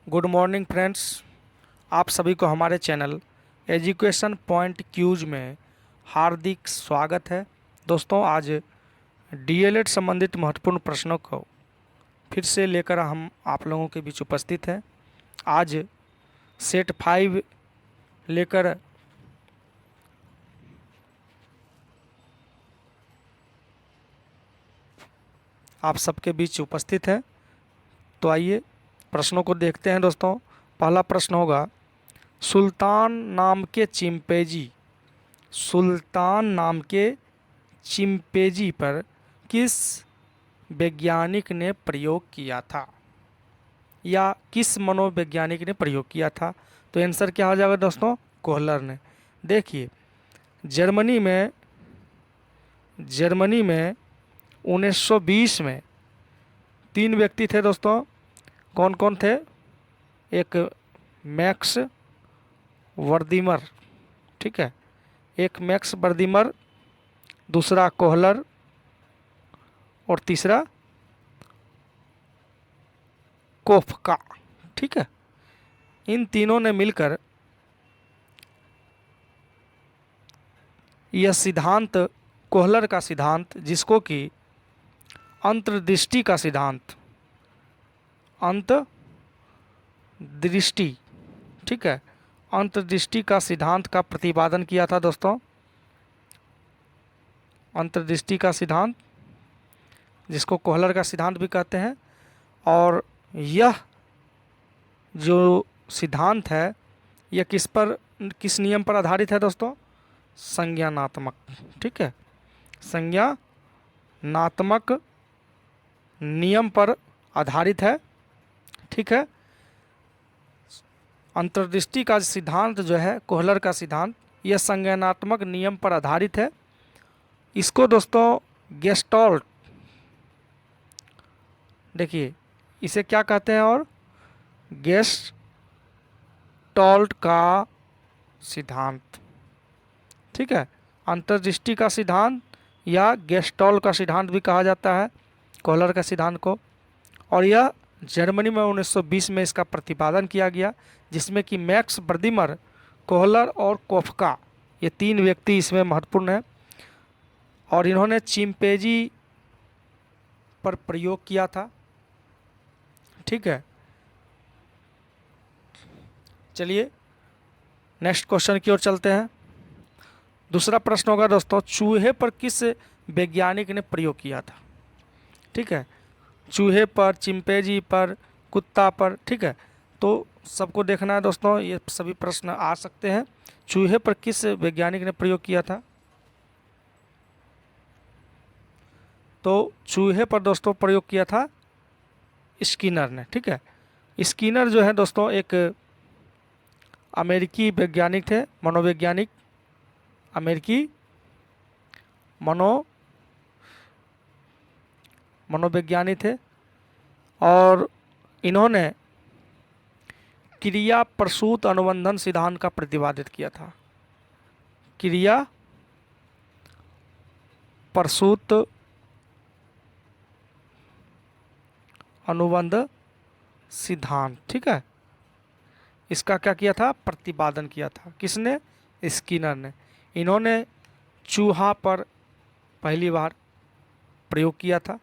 Good morning friends. आप सभी को हमारे चैनल एजुकेशन पॉइंट क्यूज में हार्दिक स्वागत है। दोस्तों, आज डीएलएड संबंधित महत्वपूर्ण प्रश्नों को फिर से लेकर हम आप लोगों के बीच उपस्थित हैं। आज सेट 5 लेकर आप सबके बीच उपस्थित हैं। तो आइए प्रश्नों को देखते हैं। दोस्तों, पहला प्रश्न होगा, सुल्तान नाम के चिंपैंजी पर किस वैज्ञानिक ने प्रयोग किया था, या किस मनोवैज्ञानिक ने प्रयोग किया था? तो आंसर क्या हो जाएगा दोस्तों? कोहलर ने। देखिए, जर्मनी में 1920 में 3 व्यक्ति थे दोस्तों। कौन कौन थे? एक मैक्स वर्दीमर, ठीक है, एक मैक्स वर्दीमर, दूसरा कोहलर और तीसरा कोफका, ठीक है। इन तीनों ने मिलकर यह सिद्धांत, कोहलर का सिद्धांत, जिसको कि अंतर्दृष्टि का सिद्धांत, अंतर्दृष्टि, ठीक है, अंतर्दृष्टि का सिद्धांत का प्रतिपादन किया था दोस्तों। अंतर्दृष्टि का सिद्धांत, जिसको कोहलर का सिद्धांत भी कहते हैं। और यह जो सिद्धांत है, यह किस नियम पर आधारित है दोस्तों? संज्ञानात्मक, ठीक है, संज्ञानात्मक नियम पर आधारित है, ठीक है। अंतर्दृष्टि का सिद्धांत जो है, कोहलर का सिद्धांत, यह संज्ञानात्मक नियम पर आधारित है। इसको दोस्तों गेस्टॉल्ट, देखिए इसे क्या कहते हैं? और गेस्टॉल्ट का सिद्धांत, ठीक है, अंतर्दृष्टि का सिद्धांत या गेस्टॉल्ट का सिद्धांत भी कहा जाता है कोहलर का सिद्धांत को। और यह जर्मनी में 1920 में इसका प्रतिपादन किया गया, जिसमें कि मैक्स वर्दीमर, कोहलर और कोफका, ये 3 व्यक्ति इसमें महत्वपूर्ण हैं। और इन्होंने चिंपैंजी पर प्रयोग किया था, ठीक है। चलिए नेक्स्ट क्वेश्चन की ओर चलते हैं। दूसरा प्रश्न होगा दोस्तों, चूहे पर किस वैज्ञानिक ने प्रयोग किया था? ठीक है, चूहे पर, चिंपैंजी पर, कुत्ता पर, ठीक है। तो सबको देखना है दोस्तों, ये सभी प्रश्न आ सकते हैं। चूहे पर किस वैज्ञानिक ने प्रयोग किया था? तो चूहे पर दोस्तों प्रयोग किया था स्किनर ने, ठीक है। स्किनर जो है दोस्तों एक अमेरिकी वैज्ञानिक थे, मनोवैज्ञानिक, अमेरिकी मनोवैज्ञानिक थे। और इन्होंने क्रिया प्रसूत अनुबंधन सिद्धांत का प्रतिपादित किया था। क्रिया प्रसूत अनुबंध सिद्धांत, ठीक है, इसका क्या किया था? प्रतिपादन किया था। किसने? स्किनर ने। इन्होंने चूहा पर पहली बार प्रयोग किया था,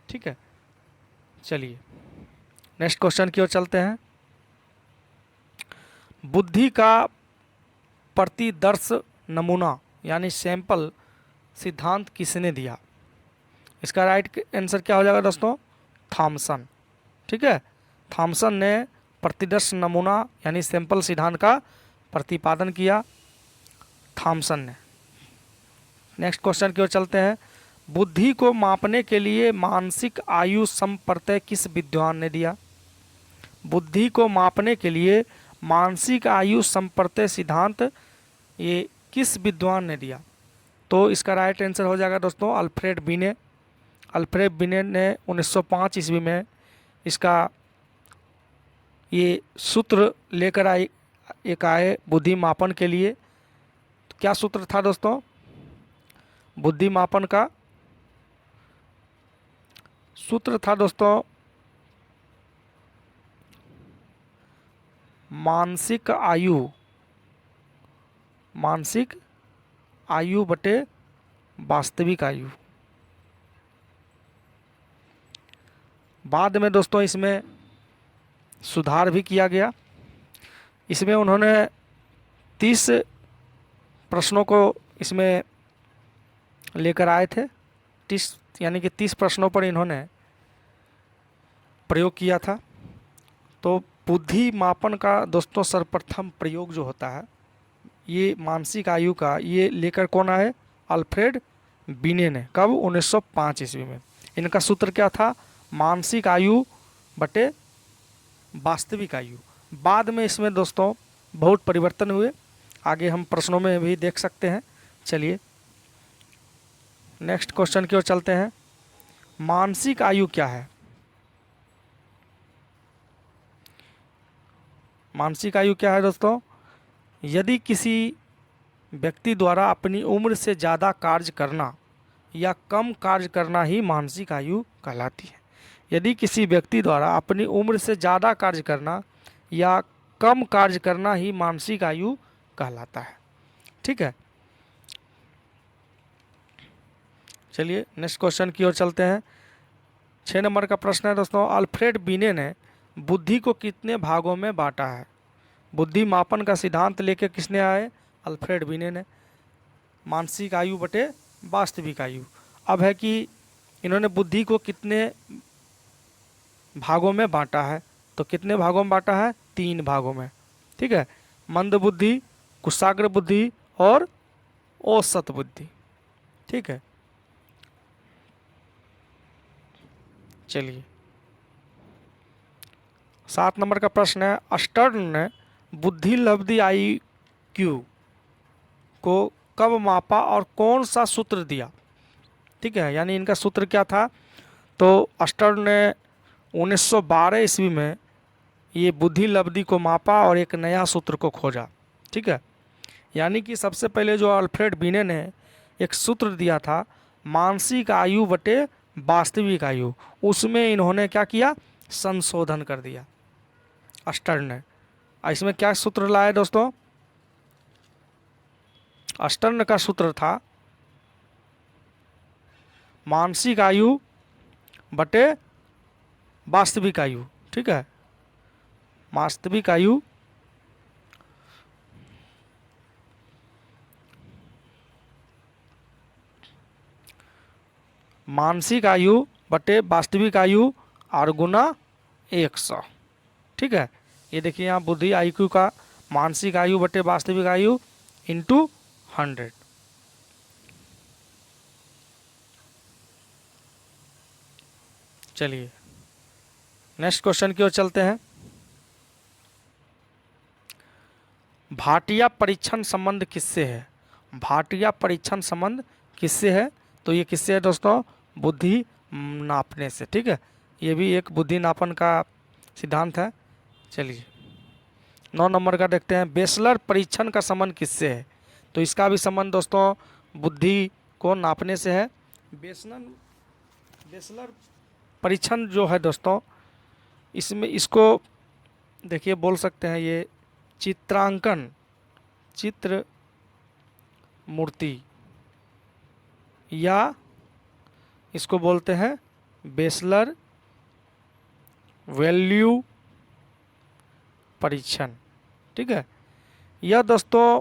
ठीक है। चलिए नेक्स्ट क्वेश्चन की ओर चलते हैं। बुद्धि का प्रतिदर्श नमूना यानी सैंपल सिद्धांत किसने दिया? इसका राइट आंसर क्या हो जाएगा दोस्तों? थॉमसन, ठीक है। थॉमसन ने प्रतिदर्श नमूना यानी सैंपल सिद्धांत का प्रतिपादन किया, थॉमसन ने। नेक्स्ट क्वेश्चन की ओर चलते हैं। बुद्धि को मापने के लिए मानसिक आयु समप्रत्यय किस विद्वान ने दिया? बुद्धि को मापने के लिए मानसिक आयु समप्रत्यय सिद्धांत ये किस विद्वान ने दिया? तो इसका राइट आंसर हो जाएगा दोस्तों अल्फ्रेड बिने। अल्फ्रेड बिने ने 1905 ईस्वी में इसका ये सूत्र लेकर आए बुद्धि मापन के लिए। तो क्या सूत्र था दोस्तों? बुद्धि मापन का सूत्र था दोस्तों मानसिक आयु बटे वास्तविक आयु। बाद में दोस्तों इसमें सुधार भी किया गया। इसमें उन्होंने 30 प्रश्नों को इसमें लेकर आए थे। 30 यानी कि 30 प्रश्नों पर इन्होंने प्रयोग किया था। तो बुद्धि मापन का दोस्तों सर्वप्रथम प्रयोग जो होता है ये मानसिक आयु का, ये लेकर कौन आए? अल्फ्रेड बिने ने। कब? 1905 ईस्वी में। इनका सूत्र क्या था? मानसिक आयु बटे वास्तविक आयु। बाद में इसमें दोस्तों बहुत परिवर्तन हुए, आगे हम प्रश्नों में भी देख सकते हैं। चलिए नेक्स्ट क्वेश्चन की ओर चलते हैं। मानसिक आयु क्या है? मानसिक आयु क्या है दोस्तों? यदि किसी व्यक्ति द्वारा अपनी उम्र से ज़्यादा कार्य करना या कम कार्य करना ही मानसिक आयु कहलाती है। यदि किसी व्यक्ति द्वारा अपनी उम्र से ज़्यादा कार्य करना या कम कार्य करना ही मानसिक आयु कहलाता है। ठीक है, चलिए नेक्स्ट क्वेश्चन की ओर चलते हैं। 6 नंबर का प्रश्न है दोस्तों, अल्फ्रेड बिने ने बुद्धि को कितने भागों में बांटा है? बुद्धि मापन का सिद्धांत लेके किसने आए? अल्फ्रेड बिने ने। मानसिक आयु बटे वास्तविक आयु। अब है कि इन्होंने बुद्धि को कितने भागों में बांटा है, तो कितने भागों में बांटा है? 3 भागों में। ठीक है, मंद बुद्धि, कुशाग्र बुद्धि और औसत बुद्धि। ठीक है, चलिए 7 नंबर का प्रश्न है, स्टर्न ने बुद्धि लब्धि IQ को कब मापा और कौन सा सूत्र दिया? ठीक है, यानी इनका सूत्र क्या था? तो स्टर्न ने 1912 ईस्वी में ये बुद्धि लब्धि को मापा और एक नया सूत्र को खोजा। ठीक है, यानी कि सबसे पहले जो अल्फ्रेड बिने ने एक सूत्र दिया था मानसिक आयु बटे वास्तविक आयु, उसमें इन्होंने क्या किया? संशोधन कर दिया स्टर्न ने। इसमें क्या सूत्र लाए दोस्तों? स्टर्न का सूत्र था मानसिक आयु बटे वास्तविक आयु। ठीक है, वास्तविक आयु मानसिक आयु बटे वास्तविक आयु और गुना 100। ठीक है, ये देखिए यहाँ बुद्धि IQ का मानसिक आयु बटे वास्तविक आयु इंटू 100। चलिए नेक्स्ट क्वेश्चन की ओर चलते हैं। भाटिया परीक्षण संबंध किससे है? भाटिया परीक्षण संबंध किससे है? तो ये किससे है दोस्तों? बुद्धि नापने से। ठीक है, ये भी एक बुद्धि नापन का सिद्धांत है। चलिए 9 नंबर का देखते हैं, बेसलर परीक्षण का संबंध किससे है? तो इसका भी संबंध दोस्तों बुद्धि को नापने से है। बेसलर परीक्षण जो है दोस्तों, इसमें इसको देखिए बोल सकते हैं ये चित्रांकन, चित्र मूर्ति, या इसको बोलते हैं बेसलर वैल्यू परीक्षण। ठीक है, यह दोस्तों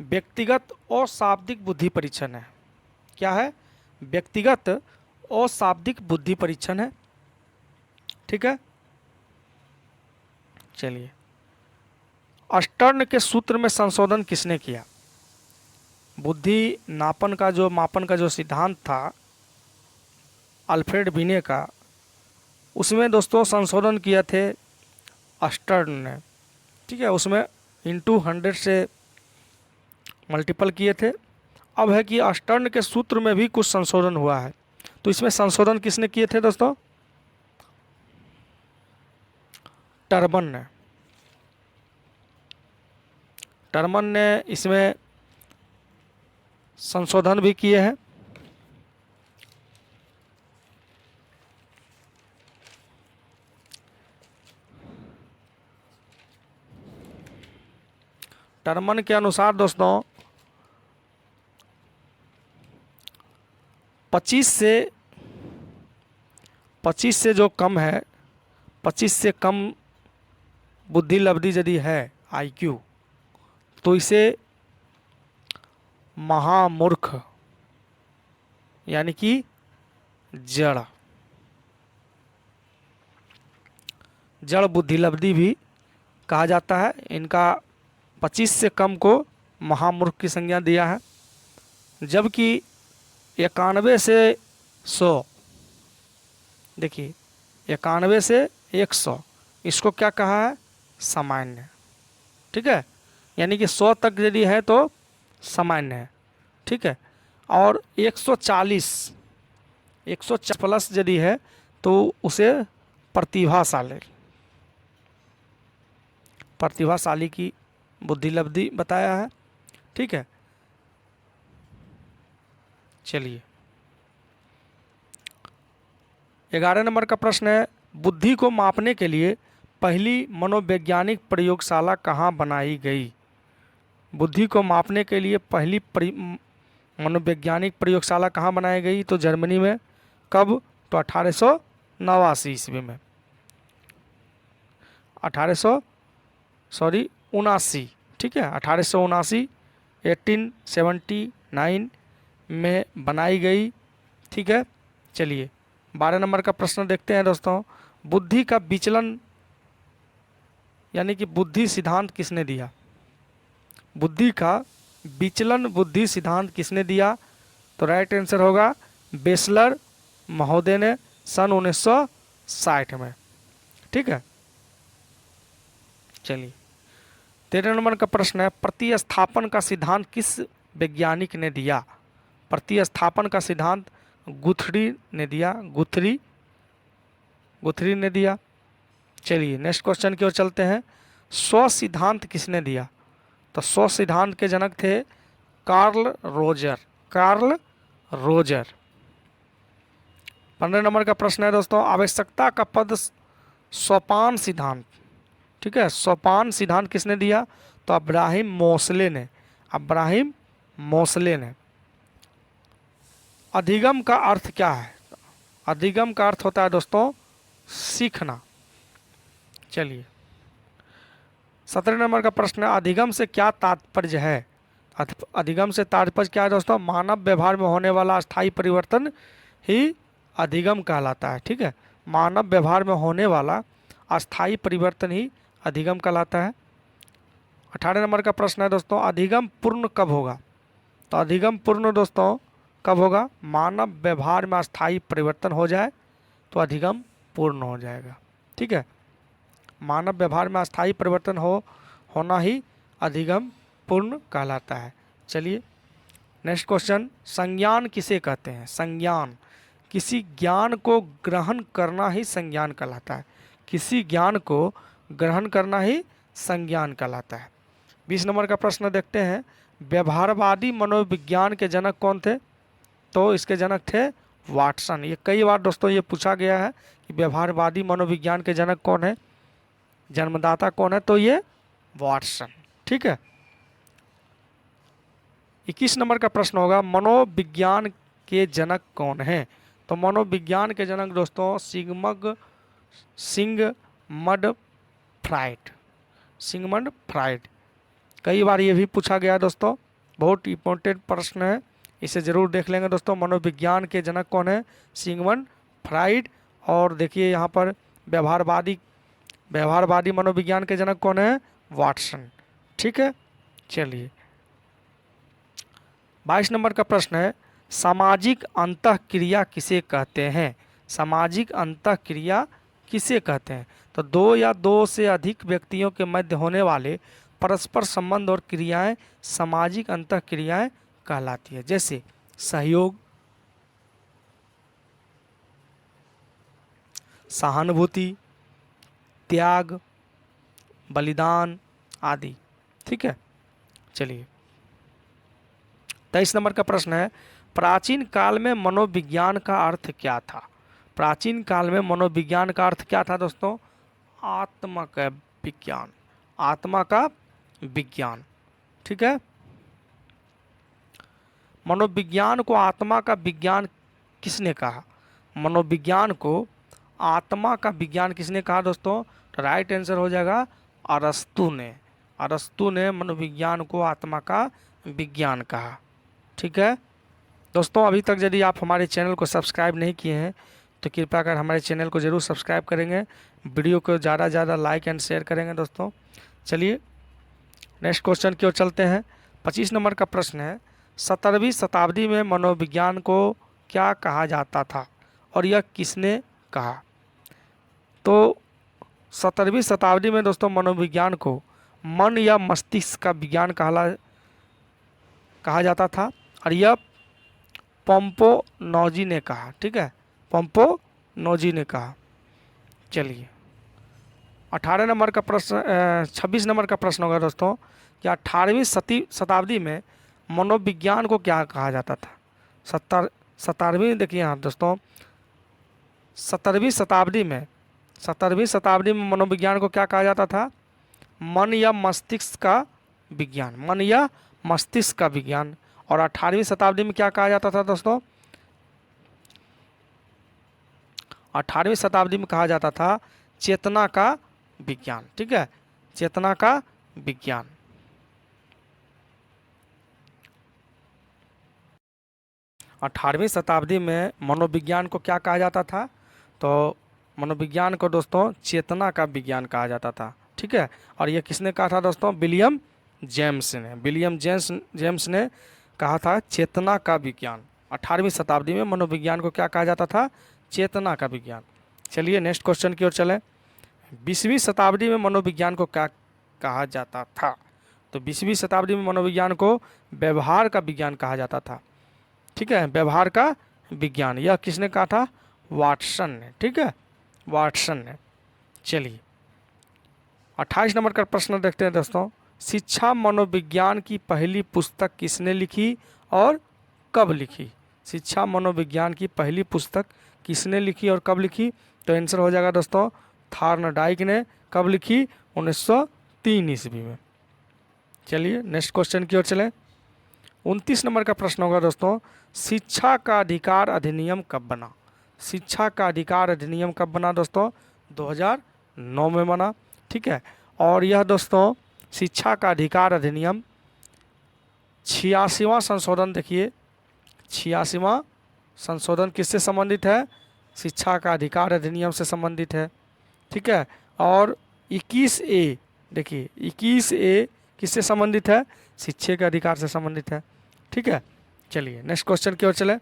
व्यक्तिगत और शाब्दिक बुद्धि परीक्षण है। क्या है? व्यक्तिगत और शाब्दिक बुद्धि परीक्षण है। ठीक है, चलिए स्टर्न के सूत्र में संशोधन किसने किया? बुद्धि नापन का जो मापन का जो सिद्धांत था अल्फ्रेड बिने का, उसमें दोस्तों संशोधन किए थे स्टर्न ने। ठीक है, उसमें इंटू 100 से मल्टीपल किए थे। अब है कि स्टर्न के सूत्र में भी कुछ संशोधन हुआ है। तो इसमें संशोधन किसने किए थे दोस्तों? टर्मन ने। टर्मन ने इसमें संशोधन भी किए हैं। टर्मन के अनुसार दोस्तों 25 से जो कम है, 25 से कम बुद्धि लब्धि यदि है IQ, तो इसे महामूर्ख यानी कि जड़ बुद्धि लब्धि भी कहा जाता है। इनका 25 से कम को महामूर्ख की संज्ञा दिया है, जबकि 91 से 100, देखिए 91 से 100 इसको क्या कहा है, सामान्य। ठीक है, यानी कि 100 तक यदि है तो सामान्य है। ठीक है, और 140 प्लस यदि है तो उसे प्रतिभाशाली की बुद्धि लब्धि बताया है। ठीक है, चलिए 11 नंबर का प्रश्न है, बुद्धि को मापने के लिए पहली मनोवैज्ञानिक प्रयोगशाला कहाँ बनाई गई? बुद्धि को मापने के लिए पहली मनोवैज्ञानिक प्रयोगशाला कहाँ बनाई गई? तो जर्मनी में। कब? तो 1889 ईस्वी में। 1879, ठीक है, 1879 1879 में बनाई गई। ठीक है, चलिए 12 नंबर का प्रश्न देखते हैं दोस्तों, बुद्धि का विचलन यानी कि बुद्धि सिद्धांत किसने दिया? बुद्धि का विचलन बुद्धि सिद्धांत किसने दिया? तो राइट आंसर होगा बेसलर महोदय ने सन 1960 में। ठीक है, चलिए 13 नंबर का प्रश्न है, प्रतिस्थापन का सिद्धांत किस वैज्ञानिक ने दिया? प्रतिस्थापन का सिद्धांत गुथरी ने दिया। गुथरी ने दिया। चलिए नेक्स्ट क्वेश्चन की ओर चलते हैं, स्व सिद्धांत किसने दिया? तो स्व सिद्धांत के जनक थे कार्ल रोजर। 15 नंबर का प्रश्न है दोस्तों, आवश्यकता का पद सोपान सिद्धांत, ठीक है, सोपान सिद्धांत किसने दिया? तो अब्राहिम मोसले ने। अधिगम का अर्थ क्या है? अधिगम का अर्थ होता है दोस्तों सीखना। चलिए 17 नंबर का प्रश्न है, अधिगम से क्या तात्पर्य है? अधिगम से तात्पर्य क्या है दोस्तों? मानव व्यवहार में होने वाला अस्थायी परिवर्तन ही अधिगम कहलाता है। ठीक है, मानव व्यवहार में होने वाला अस्थायी परिवर्तन ही अधिगम कहलाता है। 18 नंबर का प्रश्न है दोस्तों, अधिगम पूर्ण कब होगा? तो अधिगम पूर्ण दोस्तों कब होगा? मानव व्यवहार में अस्थायी परिवर्तन हो जाए तो अधिगम पूर्ण हो जाएगा। ठीक है, मानव व्यवहार में अस्थायी परिवर्तन होना ही अधिगम पूर्ण कहलाता है। चलिए नेक्स्ट क्वेश्चन, संज्ञान किसे कहते हैं? संज्ञान, किसी ज्ञान को ग्रहण करना ही संज्ञान कहलाता है। किसी ज्ञान को ग्रहण करना ही संज्ञान कहलाता है। 20 नंबर का प्रश्न देखते हैं, व्यवहारवादी मनोविज्ञान के जनक कौन थे? तो इसके जनक थे वाटसन। ये कई बार दोस्तों ये पूछा गया है कि व्यवहारवादी मनोविज्ञान के जनक कौन है, जन्मदाता कौन है? तो ये वाटसन। ठीक है, 21 नंबर का प्रश्न होगा, मनोविज्ञान के जनक कौन है? तो मनोविज्ञान के जनक दोस्तों सिगमंड फ्राइड। कई बार ये भी पूछा गया दोस्तों, बहुत इंपॉर्टेंट प्रश्न है, इसे जरूर देख लेंगे दोस्तों। मनोविज्ञान के जनक कौन है? Sigmund Freud. और देखिए यहाँ पर व्यवहारवादी मनोविज्ञान के जनक कौन है? वाटसन। ठीक है, चलिए 22 नंबर का प्रश्न है, सामाजिक अंतःक्रिया किसे कहते हैं? सामाजिक अंतःक्रिया किसे कहते हैं? तो दो या दो से अधिक व्यक्तियों के मध्य होने वाले परस्पर संबंध और क्रियाएं सामाजिक अंतःक्रियाएं कहलाती है। जैसे सहयोग, सहानुभूति, त्याग, बलिदान आदि। ठीक है, चलिए 23 नंबर का प्रश्न है, प्राचीन काल में मनोविज्ञान का अर्थ क्या था? प्राचीन काल में मनोविज्ञान का अर्थ क्या था दोस्तों? आत्मा का विज्ञान। ठीक है। मनोविज्ञान को आत्मा का विज्ञान किसने कहा? मनोविज्ञान को आत्मा का विज्ञान किसने कहा दोस्तों? तो राइट आंसर हो जाएगा अरस्तु ने। अरस्तु ने मनोविज्ञान को आत्मा का विज्ञान कहा। ठीक है दोस्तों, अभी तक यदि आप हमारे चैनल को सब्सक्राइब नहीं किए हैं तो कृपया कर हमारे चैनल को ज़रूर सब्सक्राइब करेंगे, वीडियो को ज़्यादा से ज़्यादा लाइक एंड शेयर करेंगे दोस्तों। चलिए नेक्स्ट क्वेश्चन की ओर चलते हैं। 25 नंबर का प्रश्न है, 17वीं शताब्दी में मनोविज्ञान को क्या कहा जाता था और यह किसने कहा? तो 17वीं शताब्दी में दोस्तों मनोविज्ञान को मन या मस्तिष्क का विज्ञान कहा जाता था और यह पोम्पोनोजी ने कहा। ठीक है, पोम्पोनोजी ने कहा। चलिए 18 नंबर का प्रश्न 26 नंबर का प्रश्न होगा दोस्तों कि 18वीं शताब्दी में मनोविज्ञान को क्या कहा जाता था? 17वीं देखिए यहाँ दोस्तों, 17वीं शताब्दी में मनोविज्ञान को क्या कहा जाता था? मन या मस्तिष्क का विज्ञान, मन या मस्तिष्क का विज्ञान। और 18वीं शताब्दी में क्या कहा जाता था दोस्तों? 18वीं शताब्दी में कहा जाता था चेतना का विज्ञान। ठीक है, चेतना का विज्ञान। अठारहवीं शताब्दी में मनोविज्ञान को क्या कहा जाता था? तो मनोविज्ञान को दोस्तों चेतना का विज्ञान कहा जाता था। ठीक है, और ये किसने कहा था दोस्तों? विलियम जेम्स ने कहा था चेतना का विज्ञान। 18वीं शताब्दी में मनोविज्ञान को क्या कहा जाता था? चेतना का विज्ञान। चलिए नेक्स्ट क्वेश्चन की ओर चलें। 20वीं शताब्दी में मनोविज्ञान को क्या कहा जाता था? तो 20वीं शताब्दी में मनोविज्ञान को व्यवहार का विज्ञान कहा जाता था। ठीक है, व्यवहार का विज्ञान। यह किसने कहा था? वाटसन ने। ठीक है, वाटसन ने। चलिए 28 नंबर का प्रश्न देखते हैं दोस्तों। शिक्षा मनोविज्ञान की पहली पुस्तक किसने लिखी और कब लिखी? शिक्षा मनोविज्ञान की पहली पुस्तक किसने लिखी और कब लिखी? तो आंसर हो जाएगा दोस्तों थॉर्नडाइक ने। कब लिखी? 1903 ईस्वी में। चलिए नेक्स्ट क्वेश्चन की ओर चलें। 29 नंबर का प्रश्न होगा दोस्तों, शिक्षा का अधिकार अधिनियम कब बना? शिक्षा का अधिकार अधिनियम कब बना दोस्तों? 2009 में बना। ठीक है, और यह दोस्तों शिक्षा का अधिकार अधिनियम 86वां संशोधन, देखिए 86वां संशोधन किससे संबंधित है? शिक्षा का अधिकार अधिनियम से संबंधित है। ठीक है, और 21A, देखिए 21A किससे संबंधित है? शिक्षा के अधिकार से संबंधित है। ठीक है, चलिए नेक्स्ट क्वेश्चन की ओर चले।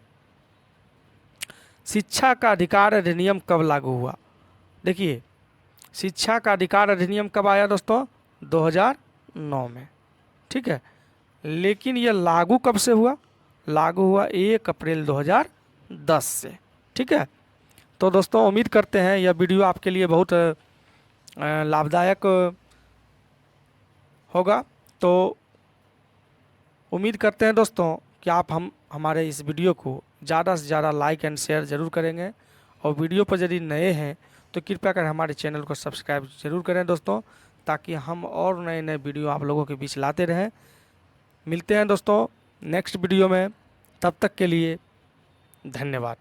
शिक्षा का अधिकार अधिनियम कब लागू हुआ? देखिए शिक्षा का अधिकार अधिनियम कब आया दोस्तों? 2009 में। ठीक है, लेकिन यह लागू कब से हुआ? लागू हुआ 1 अप्रैल 2010 से। ठीक है, तो दोस्तों उम्मीद करते हैं यह वीडियो आपके लिए बहुत लाभदायक होगा। तो उम्मीद करते हैं दोस्तों कि आप हमारे इस वीडियो को ज़्यादा से ज़्यादा लाइक एंड शेयर ज़रूर करेंगे, और वीडियो पर यदि नए हैं तो कृपया कर हमारे चैनल को सब्सक्राइब ज़रूर करें दोस्तों, ताकि हम और नए नए वीडियो आप लोगों के बीच लाते रहें। मिलते हैं दोस्तों नेक्स्ट वीडियो में, तब तक के लिए धन्यवाद।